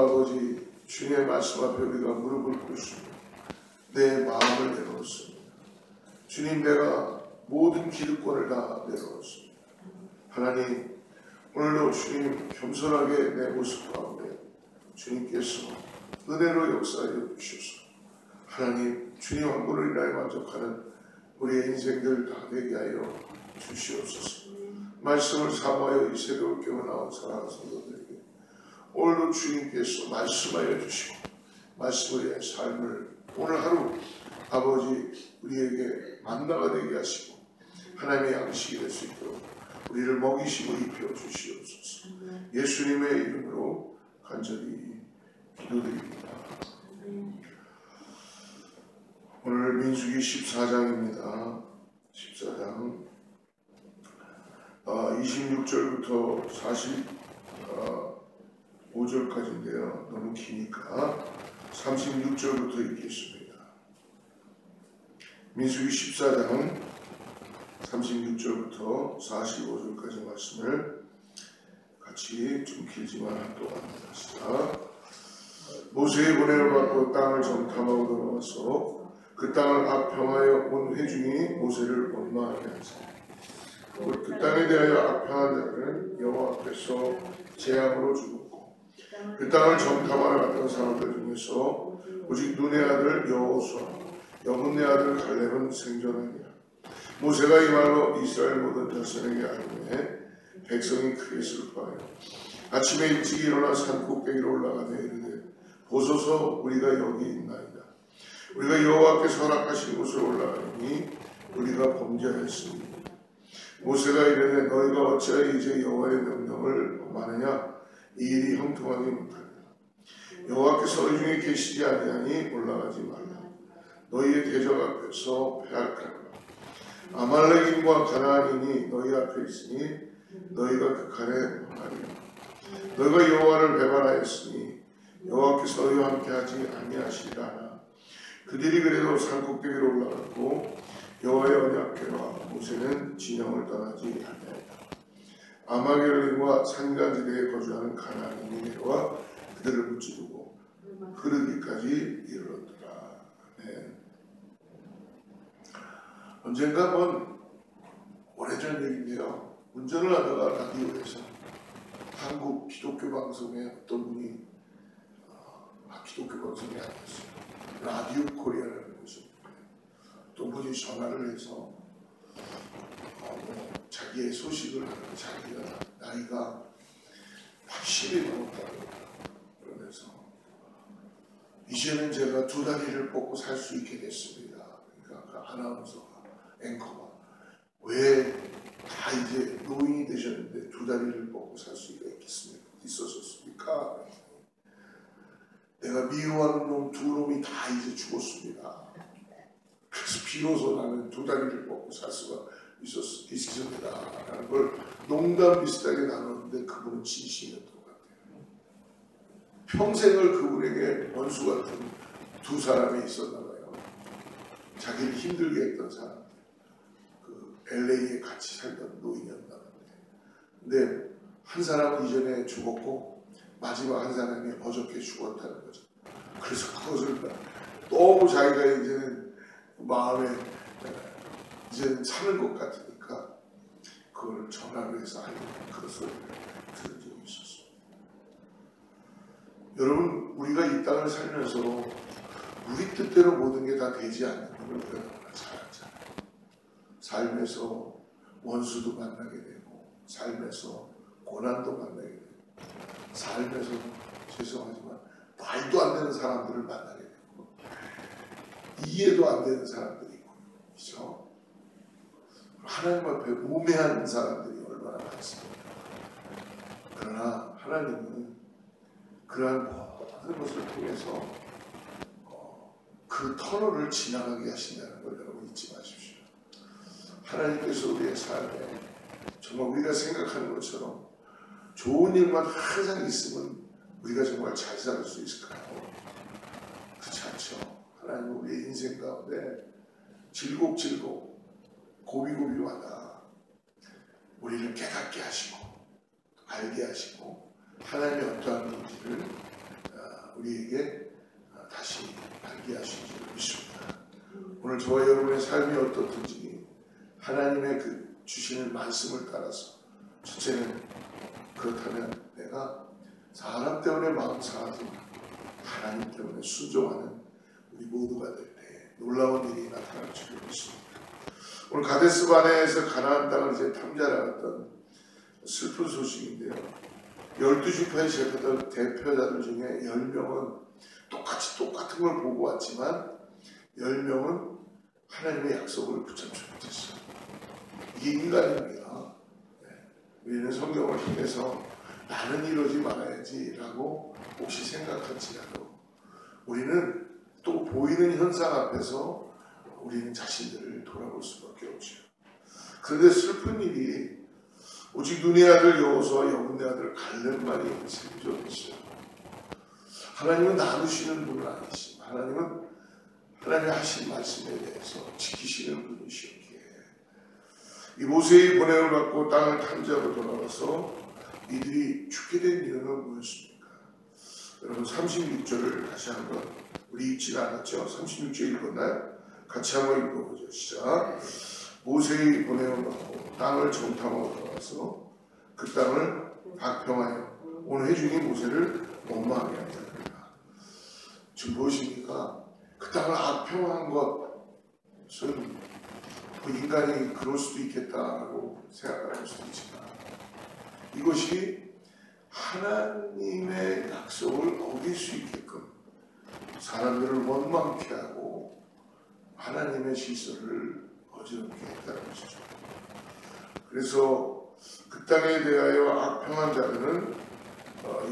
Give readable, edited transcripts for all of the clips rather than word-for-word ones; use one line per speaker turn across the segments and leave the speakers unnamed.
아버지, 주님의 말씀 앞에 우리가 무릎을 꿇습니다. 내 마음을 내놓습니다. 주님, 내가 모든 기득권을 다 내놓습니다. 하나님, 오늘도 주님 겸손하게 내 모습 가운데 주님께서 은혜로 역사하여 주셔서 하나님, 주님 한 분을 인하여 만족하는 우리의 인생들 다 되게 하여 주시옵소서. 말씀을 사모하여 이 새벽을 깨어나온 사랑하는 성도들에게 오늘도 주님께서 말씀하여 주시고 말씀의 삶을 오늘 하루 아버지 우리에게 만나가 되게 하시고 하나님의 양식이 될 수 있도록 우리를 먹이시고 입혀 주시옵소서. 예수님의 이름으로 간절히 기도드립니다. 오늘 민수기 14장입니다. 14장 26절부터 45절까지인데요. 너무 기니까 36절부터 읽겠습니다. 민수기 14장 36절부터 45절까지 말씀을 같이 좀 길지만 합독합니다. 시작. 모세의 보냄을 받고 땅을 정탐하고 돌아와서 그 땅을 악평하여 온 회중이 모세를 원망하게 하사 그 땅에 대하여 악평한 자들은 여호와 앞에서 재앙으로 죽었고 그 땅을 정탐하러 갔던 사람들 중에서 오직 눈의 아들 여호수아 여문의 아들 갈렙은 생존하니라. 모세가 이 말로 이스라엘 모든 자손에게 알림해 백성이 크게 슬퍼하여 아침에 일찍 일어나 산 꼭대기로 올라가되 이르되 보소서 우리가 여기 있나이다. 우리가 여호와께서 허락하신 곳으로 올라가니 우리가 범죄하였습니다. 모세가 이르되 너희가 어찌하여 이제 여호와의 명령을 범하느냐. 이 일이 형통하지 못하리라. 여호와께서 너희 중에 계시지 아니하니 올라가지 말라. 너희의 대적 앞에서 패할까라. 아말렉인과 가나안인이 너희 앞에 있으니 너희가 극한에 망하리라. 너희가 여호와를 배반하였으니 여호와께서 너희와 함께하지 아니하시리라 하나. 그들이 그래도 산꼭대기로 올라갔고 여호와의 언약궤와 모세는 진영을 떠나지 아니하였다. 아마겟론과 산간지대에 거주하는 가나안인이 내려와 그들을 무찌르고 흐르기까지 이르렀더라. 네. 언젠가 한번 오래전 얘기인데요. 운전을 하다가 라디오에서 한국 기독교 방송에 어떤 분이 기독교 방송이 아니었어요. 라디오 코리아라는 곳이 어떤 분이 전화를 해서 자기의 소식을 하는 자기가 나이가 80이 넘었다고 그러면서 이제는 제가 두 다리를 뻗고 살 수 있게 됐습니다. 그러니까 그 아나운서가 앵커가 왜 다 이제 노인이 되셨는데 두 다리를 뻗고 살 수 있었습니까? 내가 미워하는 놈 두 놈이 다 이제 죽었습니다. 그래서 비로소 나는 두 다리를 뻗고 살 수가 있습니다. 라는 걸 농담 비슷하게 나눴는데 그분은 진심이었던 것 같아요. 평생을 그분에게 원수 같은 두 사람이 있었나 봐요. 자기를 힘들게 했던 사람들. 그 LA에 같이 살던 노인이었나 봐요. 근데 한 사람은 이전에 죽었고 마지막 한 사람이 어저께 죽었다는 거죠. 그래서 그것을 너무 자기가 이제는 마음에 이제는 사는 것 같으니까 그걸 전화로 해서 알리는 그런 소리를 들은 적이 있었어요. 여러분, 우리가 이 땅을 살면서 우리 뜻대로 모든 게 다 되지 않는 걸 우리가 잘 알잖아요. 삶에서 원수도 만나게 되고 삶에서 고난도 만나게 되고 삶에서 죄송하지만 말도 안 되는 사람들을 만나게 되고 이해도 안 되는 사람들이 있고 그렇죠? 하나님 앞에 우매한 사람들이 얼마나 많습니까? 그러나 하나님은 그러한 모든 것을 통해서 그 터널을 지나가게 하신다는 걸 여러분 잊지 마십시오. 하나님께서 우리의 삶에 정말 우리가 생각하는 것처럼 좋은 일만 항상 있으면 우리가 정말 잘 살 수 있을까요? 그렇지 않죠. 하나님은 우리의 인생 가운데 질곡질곡 고비고비마다 우리를 깨닫게 하시고 알게 하시고 하나님의 어떠한 건지를 우리에게 다시 알게 하신 줄 믿습니다. 오늘 저와 여러분의 삶이 어떻든지 하나님의 그 주시는 말씀을 따라서, 첫째는 그렇다면 내가 사람 때문에 마음 상하지 하나님 때문에 순종하는 우리 모두가 될 때 놀라운 일이 나타날 줄 믿습니다. 오늘 가데스 바네에서 가나안 땅을 이제 탐지하러 슬픈 소식인데요. 12지파의 대표자들 중에 10명은 똑같은 걸 보고 왔지만 10명은 하나님의 약속을 붙잡지 못했어요. 이게 인간입니다. 우리는 성경을 통해서 나는 이러지 말아야지 라고 혹시 생각할지라도 우리는 또 보이는 현상 앞에서 우리는 자신들을 돌아볼 수밖에 없죠. 그런데 슬픈 일이 오직 눈의 아들 여호수아와 여분의 아들 갈렙만이 생존했어요. 하나님은 나누시는 분은 아니시지만 하나님은 하나님의 하신 말씀에 대해서 지키시는 분이시기에 이 모세의 보냄을 받고 땅을 탐지하고 돌아와서 이들이 죽게 된 이유는 무엇입니까? 여러분 36절을 다시 한번 우리 읽지는 않았죠? 36절 읽었나요? 같이 한번 읽어보죠. 시작. 모세의 보냄을 받고 땅을 정탐하고 돌아와서 그 땅을 박평하여 온 회중이 모세를 원망하게 하였다. 지금 무엇입니까? 그 땅을 악평한 것은 인간이 그럴 수도 있겠다고 생각할 수도 있지만 이것이 하나님의 약속을 어길 수 있게끔 사람들을 원망케 하고 하나님의 시설을 어지럽게 했다는 것이죠. 그래서 그 땅에 대하여 악평한 자들은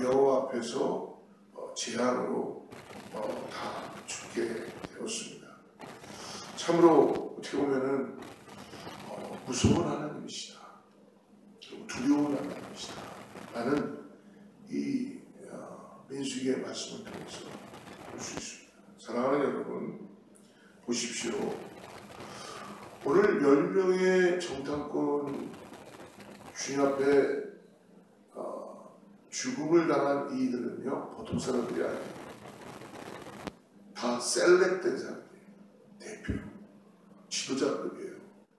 여호와 앞에서 재앙으로 다 죽게 되었습니다. 참으로 어떻게 보면은 무서운 하나님이시다. 두려운 하나님이시다. 라는 이 민수기의 말씀을 통해서 볼 수 있습니다. 사랑하는 여러분, 보십시오. 오늘 10명의 정탐꾼 주인 앞에 죽음을 당한 이들은요, 보통 사람들이 아니에요. 다 셀렉된 사람들이에요. 대표, 지도자급이에요.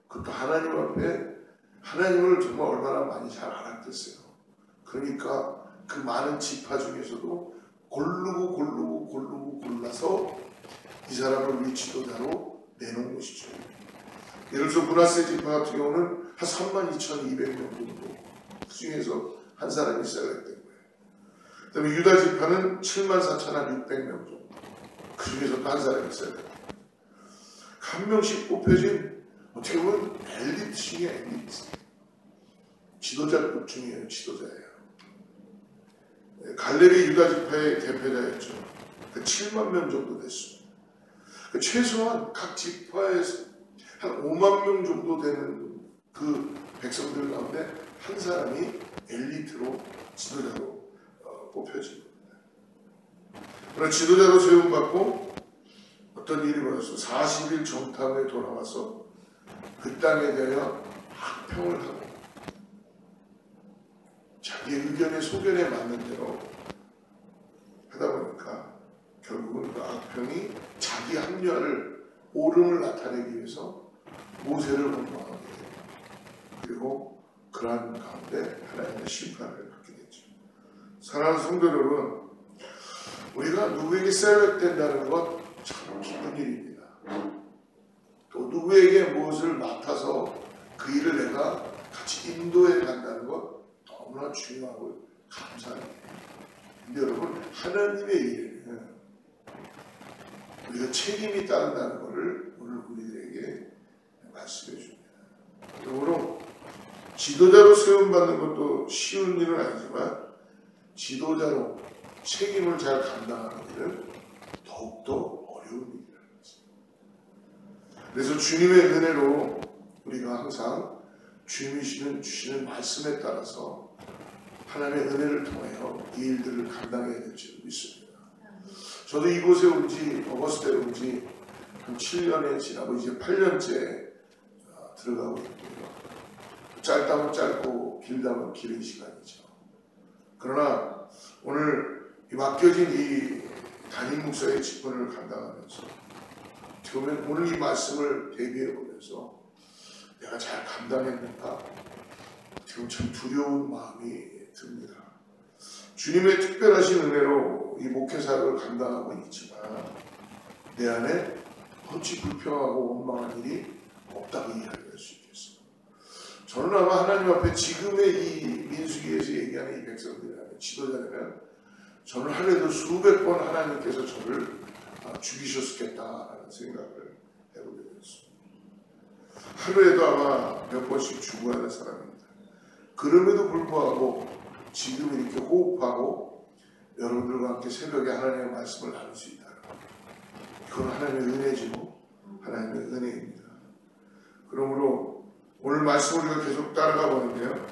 그것도 하나님 앞에 하나님을 정말 얼마나 많이 잘 알았겠어요. 그러니까 그 많은 지파 중에서도 고르고 골라서 이 사람을 우리 지도자로 내놓은 것이죠. 예를 들어서 므낫세 지파 같은 경우는 한 32,200명 정도 그 중에서 한 사람이 셀렉된 거예요. 그 다음에 유다 지파는 74,600명 정도 그 중에서도 한 사람이 셀렉된 거예요. 한 명씩 뽑혀진 어떻게 보면 엘리트 중에 엘리트, 지도자급 중에 지도자예요. 갈렙이 유다 지파의 대표자였죠. 7만 명 정도 됐습니다. 최소한 각 지파에서 한 5만 명 정도 되는 그 백성들 가운데 한 사람이 엘리트로 지도자로 뽑혀진 겁니다. 그러나 지도자로 세움받고 어떤 일이 벌어서 40일 정탐에 돌아와서 그 땅에 대하여 악평을 하고 자기 의견에 소견에 맞는 대로 하다 보니까 결국은 그 악평이 자기 합리화를 옳음을 나타내기 위해서 모세를 원망하게 됩니다. 그리고 그러한 가운데 하나님의 심판을 받게 되죠. 사랑하는 성도 여러분, 우리가 누구에게 셀렉된다는 것 참 기쁜 일입니다. 또 누구에게 무엇을 맡아서 그 일을 내가 같이 인도해 간다는 것 너무나 중요하고 감사한 일이에요. 근데 여러분, 하나님의 일에는 우리가 책임이 따른다는 것을 오늘 우리들에게 말씀해 줍니다. 그러므로 지도자로 세움받는 것도 쉬운 일은 아니지만 지도자로 책임을 잘 감당하는 일은 더욱더 어려운 일이라는 것입니다. 그래서 주님의 은혜로 우리가 항상 주님이 주시는 말씀에 따라서 하나님의 은혜를 통하여 이 일들을 감당해야 될 줄 믿습니다. 저도 이곳에 온 지 어거스트에 온 지 한 7년이 지나고 이제 8년째 들어가고 있고요. 짧다면 짧고 길다면 길은 시간이죠. 그러나 오늘 맡겨진 이 담임 목사의 직분을 감당하면서 그러면 오늘 이 말씀을 대비해 보면서 내가 잘 감당했는가? 지금 참 두려운 마음이 듭니다. 주님의 특별하신 은혜로 이 목회사를 감당하고 있지만 내 안에 어찌 불평하고 원망한 일이 없다고 이야기할 수 있겠습니다. 저는 아마 하나님 앞에 지금의 이 민수기에서 얘기하는 이 백성들이라면 지도자라면 저는 하루에도 수백 번 하나님께서 저를 죽이셨겠다라는 생각을 해보게 되었습니다. 하루에도 아마 몇 번씩 죽어야 하는 사람입니다. 그럼에도 불구하고 지금 이렇게 호흡하고 여러분들과 함께 새벽에 하나님의 말씀을 나눌 수 있다. 그건 하나님의 은혜지고 하나님의 은혜입니다. 그러므로 오늘 말씀 우리가 계속 따라가 보는데요.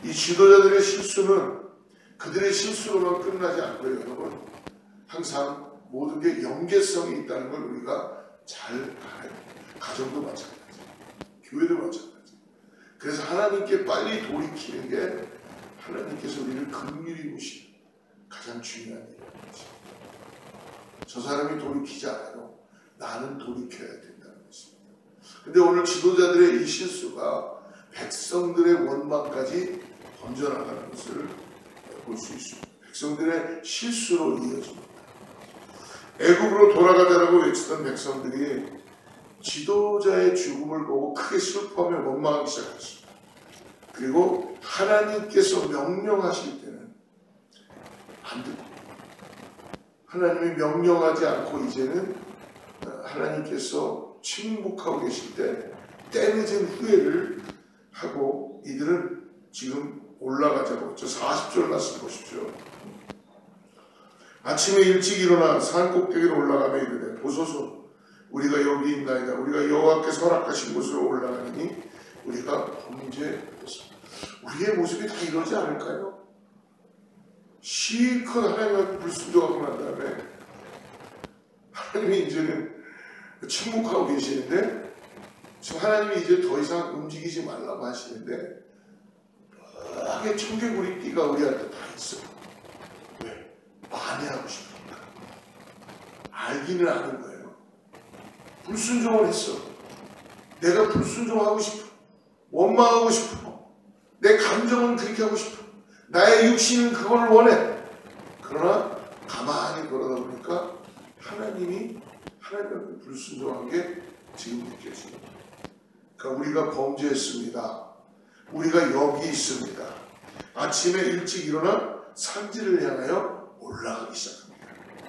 이 지도자들의 실수는 그들의 실수로만 끝나지 않고요. 여러분 항상 모든 게 연계성이 있다는 걸 우리가 잘 알아야 돼요. 가정도 마찬가지, 교회도 마찬가지. 그래서 하나님께 빨리 돌이키는 게 하나님께서 우리를 긍휼히 보시는 가장 중요한 일이라는 것입니다. 저 사람이 돌이키지 않아도 나는 돌이켜야 된다는 것입니다. 근데 오늘 지도자들의 이 실수가 백성들의 원망까지 번져나가는 것을 볼 수 있습니다. 백성들의 실수로 이어집니다. 애굽으로 돌아가자라고 외치던 백성들이 지도자의 죽음을 보고 크게 슬퍼하며 원망하기 시작했습니다. 그리고 하나님께서 명령하실 때는 안 듣고 하나님이 명령하지 않고 이제는 하나님께서 침묵하고 계실 때 때늦은 후회를 하고 이들은 지금 올라가자고 했죠. 40절 말씀 보십시오. 아침에 일찍 일어나 산 꼭대기로 올라가며 이르되 보소서 우리가 여기 있나이다. 우리가 여호와께서 허락하신 곳으로 올라가니 우리가 범죄했습니다. 우리의 모습이 다 이러지 않을까요? 실컷 하나님 앞에 불순종하고 난 다음에 하나님이 이제는 침묵하고 계시는데 지금 하나님이 이제 더 이상 움직이지 말라고 하시는데 묘하게 청개구리 띠가 우리한테 다 있어요. 왜? 만회하고 싶으니까. 알기는 아는 거예요. 불순종을 했어. 내가 불순종하고 싶어. 원망하고 싶어. 내 감정은 그렇게 하고 싶어. 나의 육신은 그걸 원해. 그러나 가만히 걸어다 보니까 하나님이 하나님을 불순종한 게 지금 느껴집니다. 그러니까 우리가 범죄했습니다. 우리가 여기 있습니다. 아침에 일찍 일어나 산지를 향하여 올라가기 시작합니다.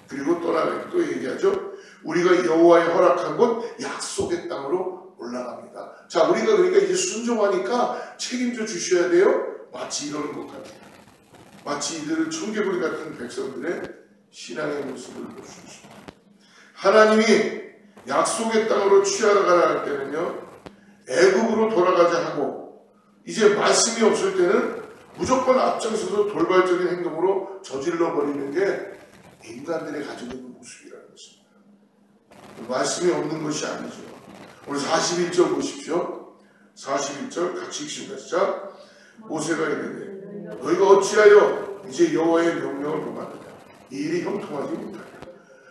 그리고 또 얘기하죠. 우리가 여호와의 허락한 곳 약속의 땅으로 올라갑니다. 자, 우리가 그러니까 이제 순종하니까 책임져 주셔야 돼요. 마치 이러는 것 같아요. 마치 이들은 청개구리 같은 백성들의 신앙의 모습을 볼 수 있습니다. 하나님이 약속의 땅으로 취하러 가라 할 때는요, 애굽으로 돌아가자 하고 이제 말씀이 없을 때는 무조건 앞장서서 돌발적인 행동으로 저질러 버리는 게 인간들이 가지고 있는 모습이라는 것입니다. 말씀이 없는 것이 아니죠. 오늘 41절 보십시오. 41절 같이 읽습니다. 시작. 모세가 이르되 너희가 어찌하여 이제 여호와의 명령을 범하느냐. 이 일이 형통하지 못하냐.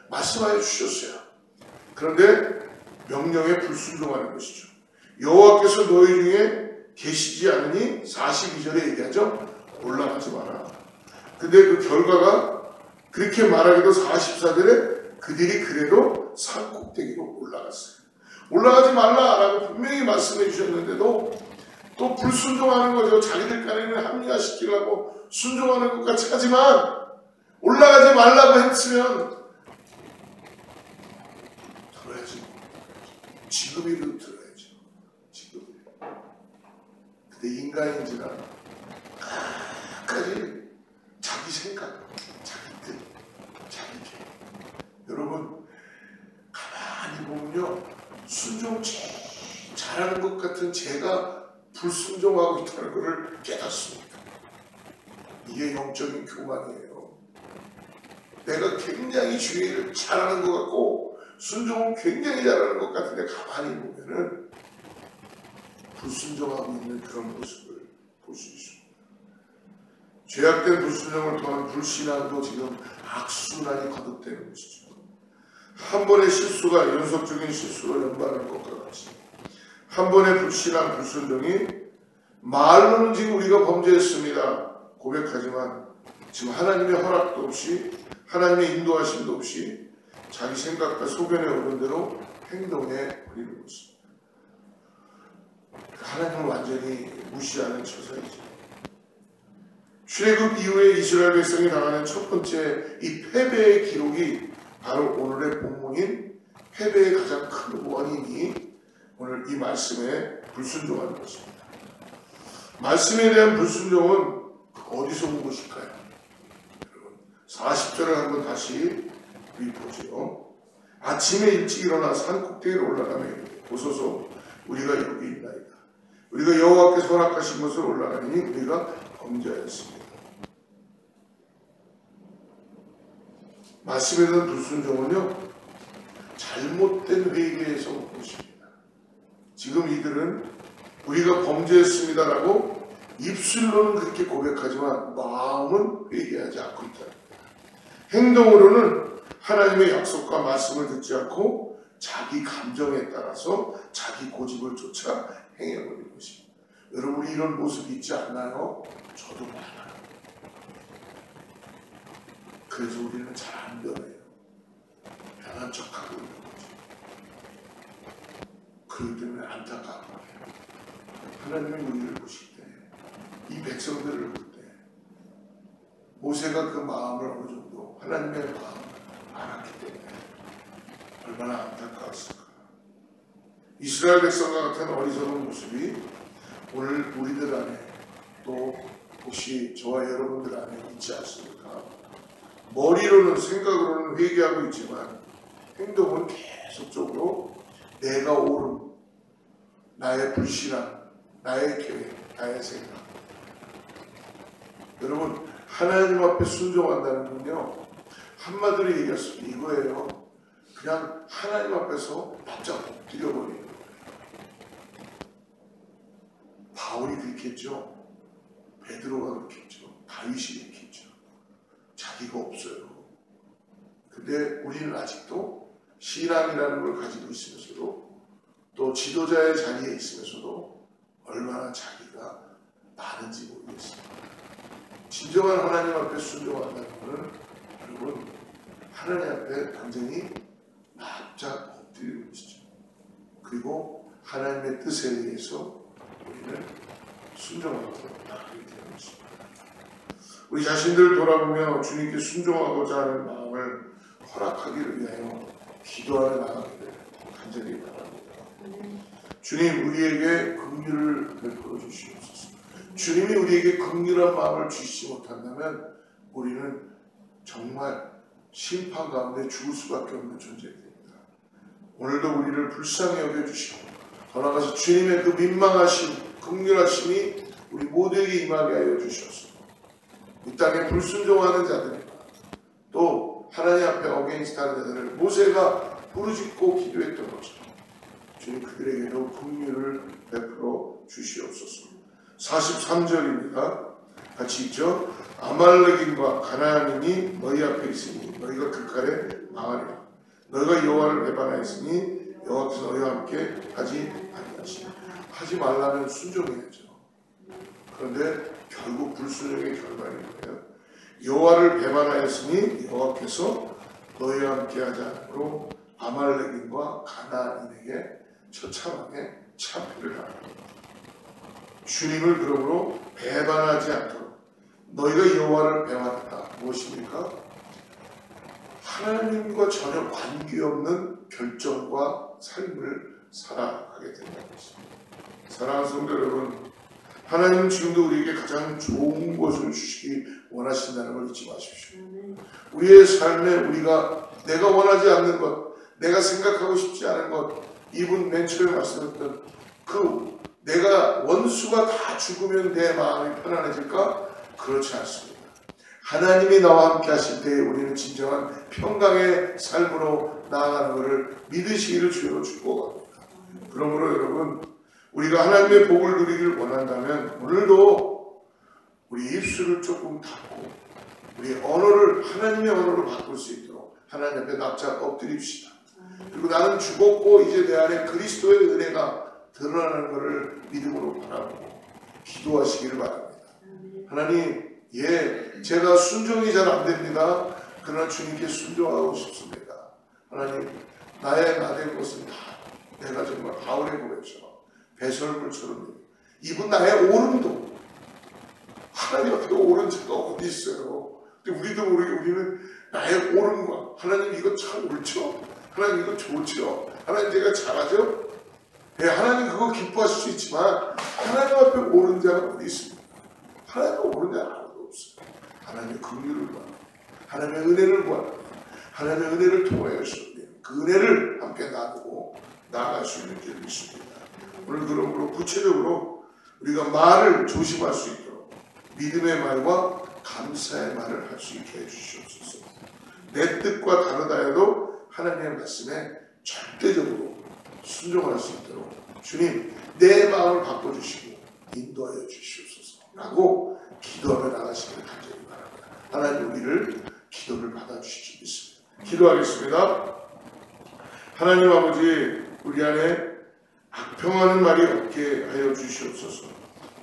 말씀하여 주셨어요. 그런데 명령에 불순종하는 것이죠. 여호와께서 너희 중에 계시지 않으니 42절에 얘기하죠. 올라가지 마라. 근데 그 결과가 그렇게 말하기도 44절에 그들이 그래도 산 꼭대기로 올라갔어요. 올라가지 말라라고 분명히 말씀해 주셨는데도 또 불순종하는 거죠. 자기들 간에는 합리화시키려고 순종하는 것 같이 하지만 올라가지 말라고 했으면 들어야지. 지금이라도 들어야죠. 지금. 근데 인간인지라 끝까지 자기 생각, 자기 뜻, 자기 계획. 여러분 가만히 보면요, 순종 잘하는 것 같은 제가 불순종하고 있다는 것을 깨닫습니다. 이게 영적인 교만이에요. 내가 굉장히 주의를 잘하는 것 같고 순종은 굉장히 잘하는 것 같은데 가만히 보면은 불순종하고 있는 그런 모습을 볼 수 있습니다. 죄악된 불순종을 통한 불신앙도 지금 악순환이 거듭되는 것이죠. 한 번의 실수가 연속적인 실수로 연관할 것과 같이 한 번의 불신앙, 불순종이 말로는 지금 우리가 범죄했습니다 고백하지만 지금 하나님의 허락도 없이 하나님의 인도하심도 없이 자기 생각과 소견에 오른 대로 행동해 버리는 것입니다. 하나님을 완전히 무시하는 처사이죠. 출애굽 이후에 이스라엘 백성이 당하는 첫 번째 이 패배의 기록이 바로 오늘의 본문인 패배의 가장 큰 원인이 오늘 이 말씀에 불순종하는 것입니다. 말씀에 대한 불순종은 어디서 온 것일까요? 40절을 한번 다시 우리 보죠. 아침에 일찍 일어나 산 꼭대기로 올라가며 보소서 우리가 여기 있나이다. 우리가 여호와께서 허락하신 것을 올라가니 우리가 범죄하였습니다. 말씀에 대한 불순종은요 잘못된 회개에서 온 것입니다. 지금 이들은 우리가 범죄했습니다라고 입술로는 그렇게 고백하지만 마음은 회개하지 않고 있다. 행동으로는 하나님의 약속과 말씀을 듣지 않고 자기 감정에 따라서 자기 고집을 쫓아 행해버리는 것입니다. 여러분 이런 모습이 있지 않나요? 저도 많아요. 그래서 우리는 잘 안 변해요. 변한 척하고 있는 거죠. 그렇기 때문에 안타까운 거예요. 하나님이 우리를 보실 때, 이 백성들을 볼 때 모세가 그 마음을 어느 정도 하나님의 마음을 알았기 때문에 얼마나 안타까웠을까. 이스라엘 백성과 같은 어리석은 모습이 오늘 우리들 안에 또 혹시 저와 여러분들 안에 있지 않습니까? 머리로는 생각으로는 회개하고 있지만 행동은 계속적으로 내가 옳음, 나의 불신앙, 나의 계획, 나의 생각. 여러분 하나님 앞에 순종한다는 건요 한마디로 얘기했을 때 이거예요. 그냥 하나님 앞에서 바짝 엎드려버리는 거예요. 바울이 그렇게 했죠. 베드로가 그렇게 했죠. 다윗이 그렇게 했죠. 자기가 없어요. 근데 우리는 아직도 신앙이라는 걸 가지고 있으면서도 또 지도자의 자리에 있으면서도 얼마나 자기가 많은지 모르겠습니다. 진정한 하나님 앞에 순종한다는 것은 여러분 하나님 앞에 완전히 납작 엎드리는 것이죠. 그리고 하나님의 뜻에 의해서 우리는 순종하고 나가게 되는 것입니다. 우리 자신들을 돌아보며 주님께 순종하고자 하는 마음을 허락하기를 위하여 기도하며 나가기를 간절히 바랍니다. 주님 우리에게 긍휼을 베풀어 주시옵소서. 주님이 우리에게 긍휼한 마음을 주시지 못한다면 우리는 정말 심판 가운데 죽을 수밖에 없는 존재입니다. 오늘도 우리를 불쌍히 여겨주시고 더 나아가서 주님의 그 민망하심, 긍휼하심이 우리 모두에게 임하게 하여 주시옵소서. 이 땅에 불순종하는 자들이나 또 하나님 앞에 어게인스트하는 자들을 모세가 부르짖고 기도했던 것처럼 주님 그들에게도 긍휼을 베풀어 주시옵소서. 43절입니다. 같이 있죠. 아말렉인과 가나안인이 너희 앞에 있으니 너희가 그 칼에 망하리라. 너희가 여호와를 배반하였으니 여호와께서 너희와 함께 하지 아니하시리라. 하지 말라면 순종해야죠. 그런데 결국 불순종의 결과인 거예요. 여호와를 배반하였으니 여호와께서 너희와 함께 하지 않으므로 아말렉인과 가나안인에게 처참하게 참패를 하라. 주님을 그러므로 배반하지 않도록 너희가 여호와를 배반했다. 무엇입니까? 하나님과 전혀 관계없는 결정과 삶을 살아가게 된다는 것입니다. 사랑하는 성도 여러분, 하나님은 지금도 우리에게 가장 좋은 것을 주시기 원하신다는 걸 잊지 마십시오. 우리의 삶에 우리가 내가 원하지 않는 것, 내가 생각하고 싶지 않은 것, 이분 맨 처음에 말씀했던 그 내가 원수가 다 죽으면 내 마음이 편안해질까? 그렇지 않습니다. 하나님이 나와 함께 하실 때에 우리는 진정한 평강의 삶으로 나아가는 것을 믿으시기를 주로 축복합니다. 그러므로 여러분 우리가 하나님의 복을 누리기를 원한다면 오늘도 우리 입술을 조금 닫고 우리 언어를 하나님의 언어로 바꿀 수 있도록 하나님 앞에 납작 엎드립시다. 그리고 나는 죽었고 이제 내 안에 그리스도의 은혜가 드러나는 것을 믿음으로 바라보고 기도하시기를 바랍니다. 하나님, 제가 순종이 잘 안 됩니다. 그러나 주님께 순종하고 싶습니다. 하나님, 나의 나된 것은 다 내가 정말 가을에 보내죠. 배설물처럼 입은 나의 오름도 하나님 앞에 옳은 자가 어디 있어요? 근데 우리도 모르게 우리는 나의 옳음과 하나님 이거 참 옳죠? 하나님 이거 좋죠? 하나님 제가 잘하죠? 하나님 그거 기뻐하실 수 있지만 하나님 앞에 옳은 자가 어디 있습니까? 하나님 앞에 옳은 자는 아무도 없어요. 하나님의 긍휼을 구합니다. 하나님의 은혜를 구합니다. 하나님의 은혜를 통하여 그 은혜를 함께 나누고 나아갈 수 있는 줄 믿습니다. 오늘 그러므로 구체적으로 우리가 말을 조심할 수 있도록 믿음의 말과 감사의 말을 할 수 있게 해주시옵소서. 내 뜻과 다르다 해도 하나님의 말씀에 절대적으로 순종할 수 있도록 주님 내 마음을 바꿔주시고 인도하여 주시옵소서 라고 기도하며 나가시기를 간절히 바랍니다. 하나님 우리를 기도를 받아주시기 믿습니다. 기도하겠습니다. 하나님 아버지, 우리 안에 악평하는 말이 없게 하여 주시옵소서.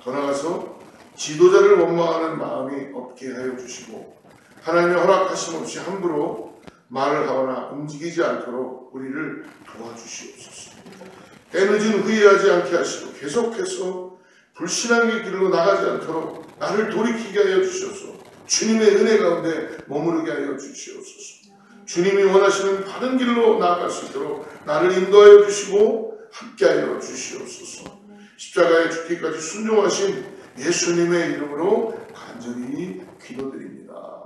더 나아가서 지도자를 원망하는 마음이 없게 하여 주시고 하나님의 허락하심 없이 함부로 말을 하거나 움직이지 않도록 우리를 도와주시옵소서. 애늦은 후회하지 않게 하시고 계속해서 불신앙의 길로 나가지 않도록 나를 돌이키게 하여 주시옵소서. 주님의 은혜 가운데 머무르게 하여 주시옵소서. 주님이 원하시는 바른 길로 나아갈 수 있도록 나를 인도하여 주시고 함께하여 주시옵소서. 십자가에 죽기까지 순종하신 예수님의 이름으로 간절히 기도드립니다.